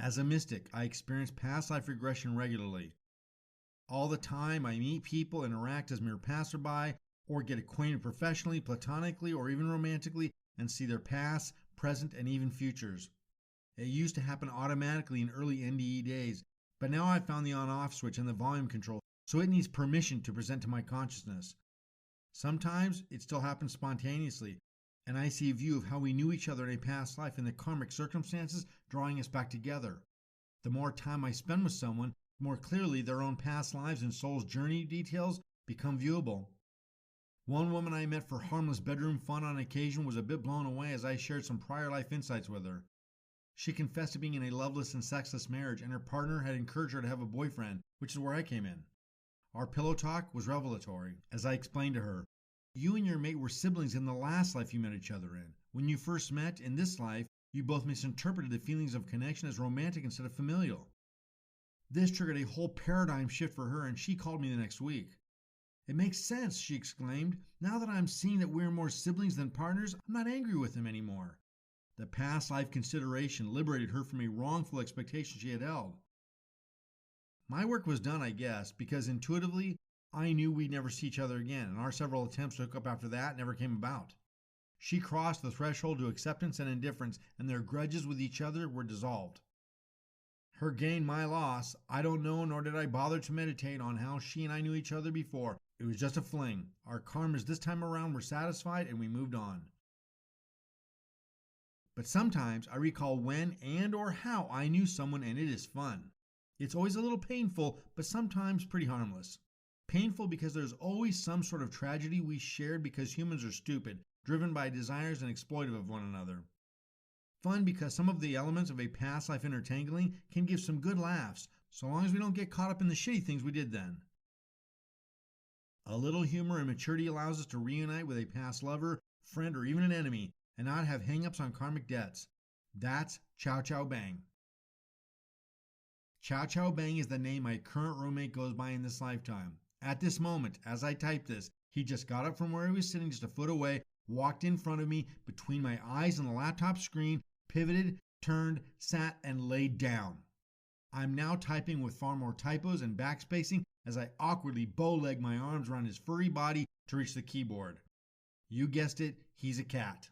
As a mystic, I experience past life regression regularly. All the time, I meet people, interact as mere passerby, or get acquainted professionally, platonically, or even romantically, and see their past, present, and even futures. It used to happen automatically in early NDE days, but now I've found the on-off switch and the volume control, so it needs permission to present to my consciousness. Sometimes it still happens spontaneously, and I see a view of how we knew each other in a past life and the karmic circumstances drawing us back together. The more time I spend with someone, the more clearly their own past lives and soul's journey details become viewable. One woman I met for harmless bedroom fun on occasion was a bit blown away as I shared some prior life insights with her. She confessed to being in a loveless and sexless marriage, and her partner had encouraged her to have a boyfriend, which is where I came in. Our pillow talk was revelatory, as I explained to her, "You and your mate were siblings in the last life you met each other in. When you first met, in this life, you both misinterpreted the feelings of connection as romantic instead of familial." This triggered a whole paradigm shift for her, and she called me the next week. "It makes sense," she exclaimed. "Now that I'm seeing that we're more siblings than partners, I'm not angry with him anymore." The past life consideration liberated her from a wrongful expectation she had held. My work was done, I guess, because intuitively I knew we'd never see each other again, and our several attempts to hook up after that never came about. She crossed the threshold to acceptance and indifference, and their grudges with each other were dissolved. Her gain, my loss. I don't know, nor did I bother to meditate on how she and I knew each other before. It was just a fling. Our karmas this time around were satisfied, and we moved on. But sometimes I recall when and or how I knew someone, and it is fun. It's always a little painful, but sometimes pretty harmless. Painful because there's always some sort of tragedy we shared because humans are stupid, driven by desires and exploitive of one another. Fun because some of the elements of a past life intertangling can give some good laughs, so long as we don't get caught up in the shitty things we did then. A little humor and maturity allows us to reunite with a past lover, friend, or even an enemy, and not have hang-ups on karmic debts. That's Chow-Chow-Bang. Chow-Chow-Bang is the name my current roommate goes by in this lifetime. At this moment, as I type this, he just got up from where he was sitting just a foot away, walked in front of me, between my eyes and the laptop screen, pivoted, turned, sat, and laid down. I'm now typing with far more typos and backspacing as I awkwardly bow-leg my arms around his furry body to reach the keyboard. You guessed it, he's a cat.